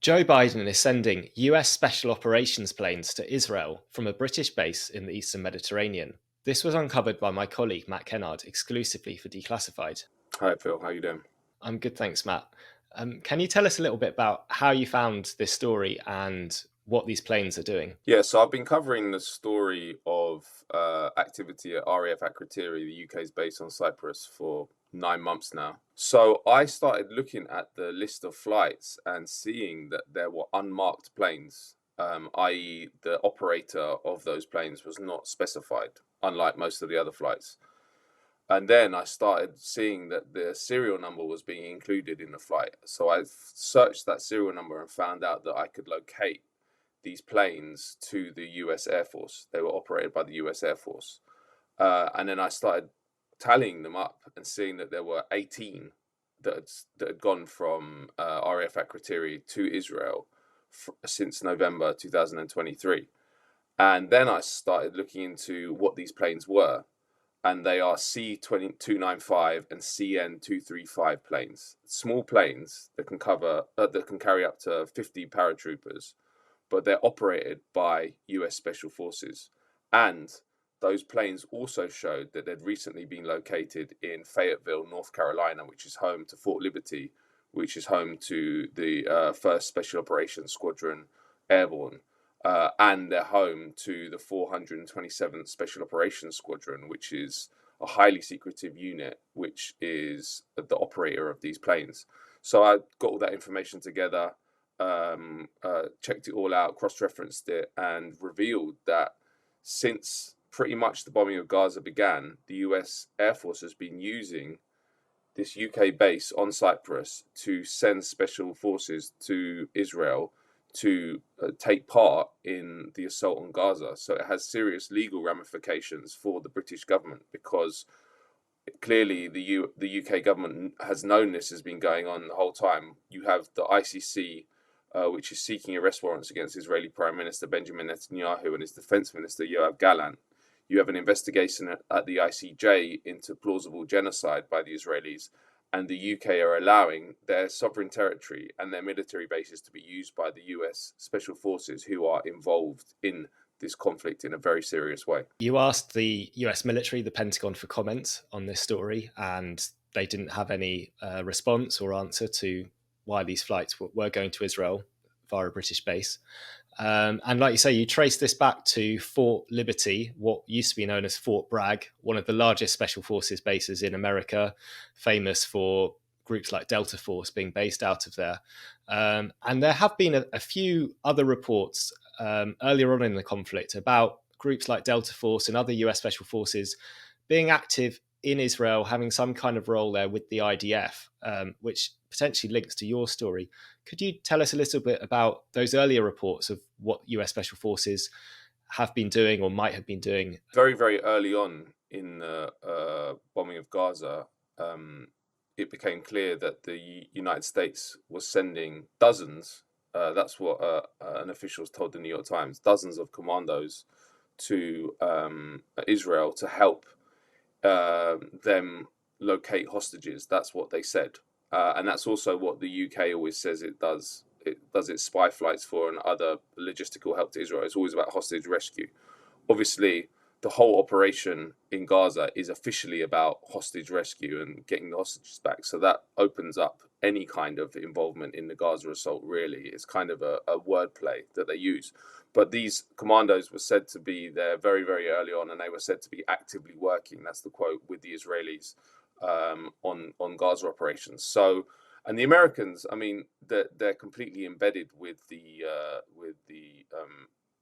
Joe Biden is sending US Special Operations planes to Israel from a British base in the Eastern Mediterranean. This was uncovered by my colleague Matt Kennard exclusively for Declassified. Hi, Phil. How you doing? I'm good, thanks, Matt. Can you tell us a little bit about how you found this story and what these planes are doing? Yeah, so I've been covering the story of activity at RAF Akrotiri, the UK's base on Cyprus, for 9 months now. So I started looking at the list of flights and seeing that there were unmarked planes, i.e., the operator of those planes was not specified, unlike most of the other flights. And then I started seeing that the serial number was being included in the flight. So I searched that serial number and found out that I could locate these planes to the US Air Force. They were operated by the US Air Force. And then I started tallying them up and seeing that there were 18 that had gone from RAF Akrotiri to Israel since November 2023. And then I started looking into what these planes were. And they are C-295 and CN-235 planes, small planes that can carry up to 50 paratroopers, but they're operated by US Special Forces. And those planes also showed that they'd recently been located in Fayetteville, North Carolina, which is home to Fort Liberty, which is home to the 1st Special Operations Squadron Airborne. And they're home to the 427th Special Operations Squadron, which is a highly secretive unit, which is the operator of these planes. So I got all that information together, checked it all out, cross-referenced it, and revealed that since pretty much the bombing of Gaza began, the US Air Force has been using this UK base on Cyprus to send special forces to Israel to take part in the assault on Gaza. So it has serious legal ramifications for the British government, because clearly the UK government has known this has been going on the whole time. You have the ICC, which is seeking arrest warrants against Israeli Prime Minister Benjamin Netanyahu and his Defense Minister Yoav Gallant. You have an investigation at the ICJ into plausible genocide by the Israelis, and the UK are allowing their sovereign territory and their military bases to be used by the US Special Forces, who are involved in this conflict in a very serious way. You asked the US military, the Pentagon, for comment on this story, and they didn't have any response or answer to why these flights were going to Israel via a British base. And like you say, you trace this back to Fort Liberty, what used to be known as Fort Bragg, one of the largest special forces bases in America, famous for groups like Delta Force being based out of there. And there have been a few other reports earlier on in the conflict about groups like Delta Force and other US special forces being active in Israel, having some kind of role there with the IDF, which potentially links to your story. Could you tell us a little bit about those earlier reports of what US Special Forces have been doing or might have been doing? Very, very early on in the bombing of Gaza, it became clear that the United States was sending dozens, that's what an official told the New York Times, dozens of commandos to Israel to help them locate hostages. That's what they said. And that's also what the UK always says it does. It does its spy flights for and other logistical help to Israel. It's always about hostage rescue. Obviously, the whole operation in Gaza is officially about hostage rescue and getting the hostages back. So that opens up any kind of involvement in the Gaza assault, really. It's kind of a wordplay that they use. But these commandos were said to be there very, very early on, and they were said to be actively working, that's the quote, with the Israelis on Gaza operations. So, and the Americans, I mean, they're completely embedded with the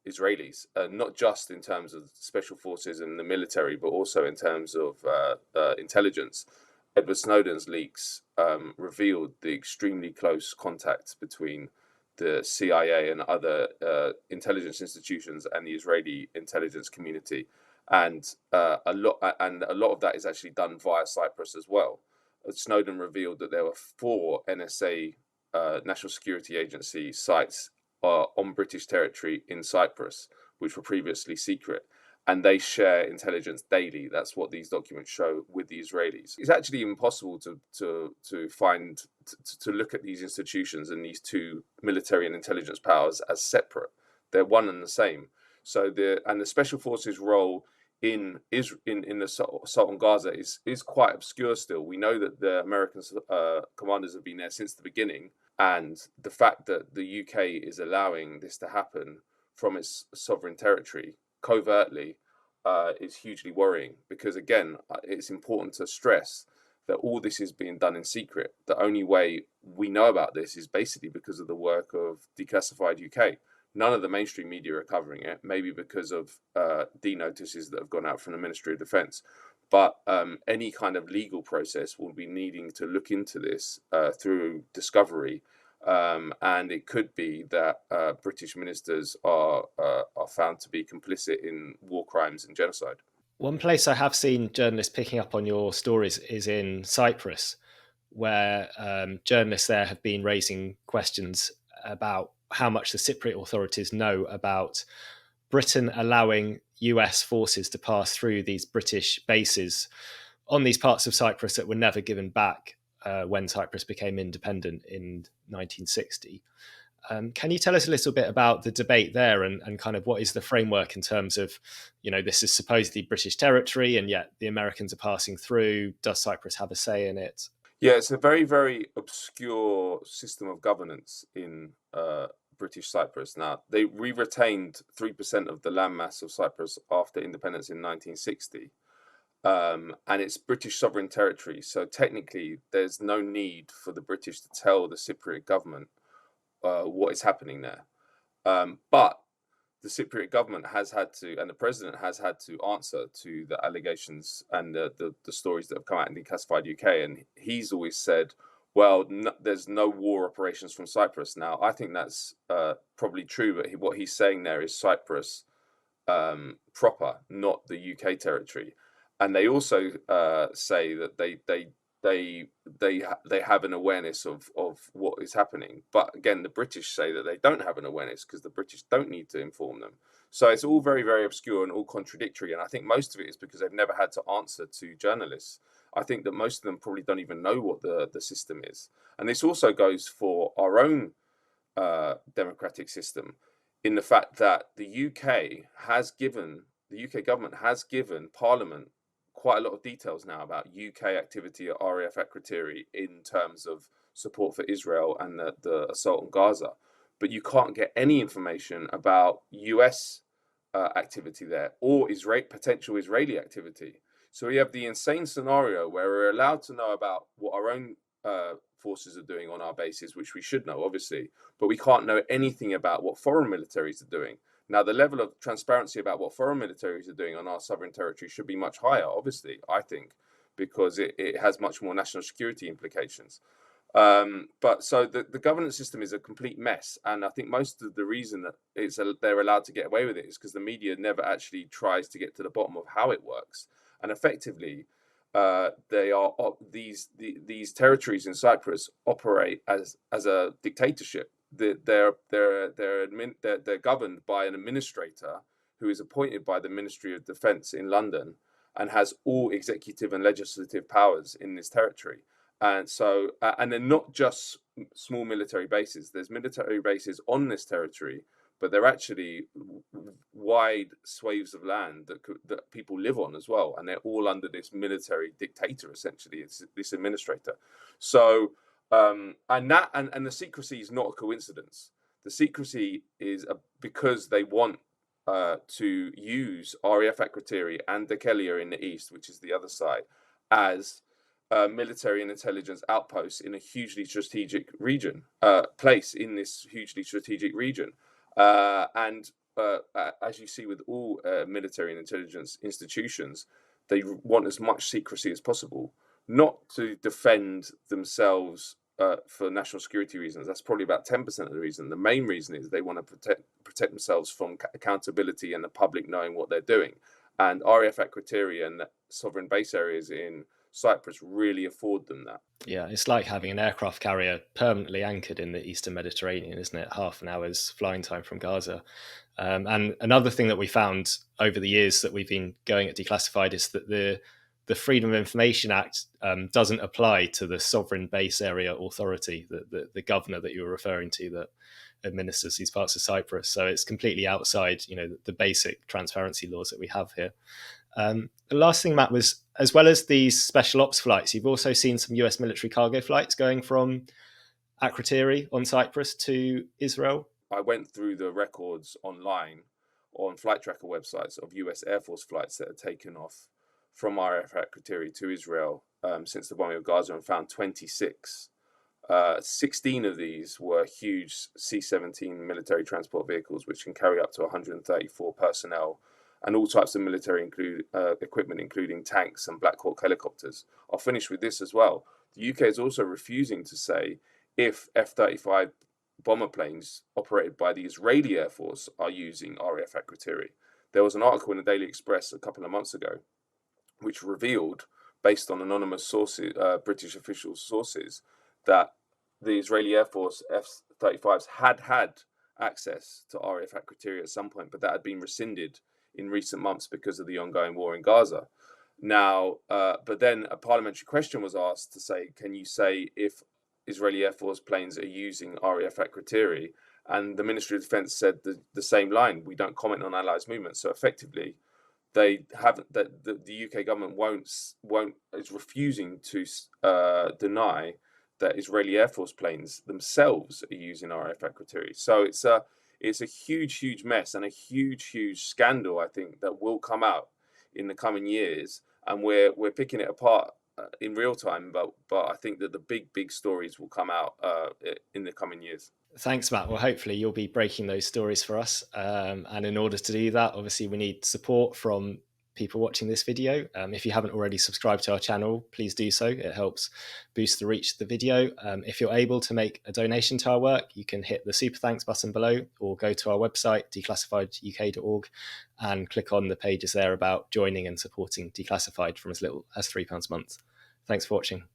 Israelis, not just in terms of special forces and the military, but also in terms of intelligence. Edward Snowden's leaks revealed the extremely close contacts between the CIA and other intelligence institutions and the Israeli intelligence community. And a lot of that is actually done via Cyprus as well. Snowden revealed that there were 4 NSA, National Security Agency sites on British territory in Cyprus, which were previously secret. and they share intelligence daily. That's what these documents show with the Israelis. It's actually impossible to find to look at these institutions and these two military and intelligence powers as separate. They're one and the same. So the special forces role in the assault on Gaza is quite obscure still. We know that the American commanders have been there since the beginning, and the fact that the UK is allowing this to happen from its sovereign territory covertly is hugely worrying, because again, it's important to stress that all this is being done in secret. The only way we know about this is basically because of the work of Declassified UK. None of the mainstream media are covering it, maybe because of notices that have gone out from the Ministry of Defence. But any kind of legal process will be needing to look into this through discovery. And it could be that British ministers are found to be complicit in war crimes and genocide. One place I have seen journalists picking up on your stories is in Cyprus, where journalists there have been raising questions about how much the Cypriot authorities know about Britain allowing US forces to pass through these British bases on these parts of Cyprus that were never given back when Cyprus became independent in 1960. Can you tell us a little bit about the debate there and kind of what is the framework in terms of, this is supposedly British territory and yet the Americans are passing through. Does Cyprus have a say in it? Yeah, it's a very, very obscure system of governance in British Cyprus. Now, we retained 3% of the landmass of Cyprus after independence in 1960. And it's British sovereign territory. So technically, there's no need for the British to tell the Cypriot government what is happening there. But the Cypriot government has had to, and the president has had to answer to the allegations and the stories that have come out in Declassified UK. And he's always said, well, there's no war operations from Cyprus. Now, I think that's probably true, but what he's saying there is Cyprus proper, not the UK territory. And they also say that they have an awareness of what is happening. But again, the British say that they don't have an awareness because the British don't need to inform them. So it's all very, very obscure and all contradictory. And I think most of it is because they've never had to answer to journalists. I think that most of them probably don't even know what the system is. And this also goes for our own democratic system, in the fact that the UK government has given Parliament quite a lot of details now about UK activity at RAF Akrotiri in terms of support for Israel and the assault on Gaza. But you can't get any information about US activity there or potential Israeli activity. So we have the insane scenario where we're allowed to know about what our own forces are doing on our bases, which we should know, obviously, but we can't know anything about what foreign militaries are doing. Now, the level of transparency about what foreign militaries are doing on our sovereign territory should be much higher, obviously, I think, because it has much more national security implications. But so the governance system is a complete mess. And I think most of the reason that they're allowed to get away with it is because the media never actually tries to get to the bottom of how it works. And effectively, these territories in Cyprus operate as a dictatorship. They're governed by an administrator who is appointed by the Ministry of Defence in London and has all executive and legislative powers in this territory. And so, and they're not just small military bases. There's military bases on this territory, but they're actually wide swathes of land that people live on as well, and they're all under this military dictator. Essentially, it's this administrator. So, and the secrecy is not a coincidence. The secrecy is because they want to use RAF Akrotiri and Declassified in the east, which is the other side, as military and intelligence outposts in a hugely strategic region, place in this hugely strategic region. And as you see with all military and intelligence institutions, they want as much secrecy as possible, not to defend themselves for national security reasons. That's probably about 10% of the reason. The main reason is they want to protect themselves from accountability and the public knowing what they're doing. And RAF Akrotiri and sovereign base areas in Cyprus really afford them that. Yeah, it's like having an aircraft carrier permanently anchored in the Eastern Mediterranean, isn't it? Half an hour's flying time from Gaza. And another thing that we found over the years that we've been going at Declassified is that the Freedom of Information Act doesn't apply to the sovereign base area authority, the governor that you were referring to that administers these parts of Cyprus. So it's completely outside, the basic transparency laws that we have here. The last thing, Matt, was as well as these special ops flights, you've also seen some US military cargo flights going from Akrotiri on Cyprus to Israel. I went through the records online on flight tracker websites of US Air Force flights that had taken off from RAF Akrotiri to Israel since the bombing of Gaza and found 26. 16 of these were huge C-17 military transport vehicles, which can carry up to 134 personnel and all types of military equipment, including tanks and Black Hawk helicopters. I'll finish with this as well. The UK is also refusing to say if F-35 bomber planes operated by the Israeli Air Force are using RAF Akrotiri. There was an article in the Daily Express a couple of months ago which revealed, based on anonymous sources, British official sources, that the Israeli Air Force F-35s had access to RAF Akrotiri at some point, but that had been rescinded in recent months because of the ongoing war in Gaza. Now, but then a parliamentary question was asked to say, can you say if Israeli Air Force planes are using RAF Akrotiri? And the Ministry of Defense said the same line: we don't comment on allies' movements. So effectively, they haven't. The UK government is refusing to deny that Israeli Air Force planes themselves are using RAF Akrotiri. So it's a huge mess and a huge scandal, I think, that will come out in the coming years, and we're picking it apart in real time. But I think that the big stories will come out in the coming years. Thanks, Matt. Well, hopefully you'll be breaking those stories for us. And in order to do that, obviously we need support from people watching this video. If you haven't already subscribed to our channel, please do so. It helps boost the reach of the video. If you're able to make a donation to our work, you can hit the super thanks button below or go to our website, declassifieduk.org, and click on the pages there about joining and supporting Declassified from as little as £3 a month. Thanks for watching.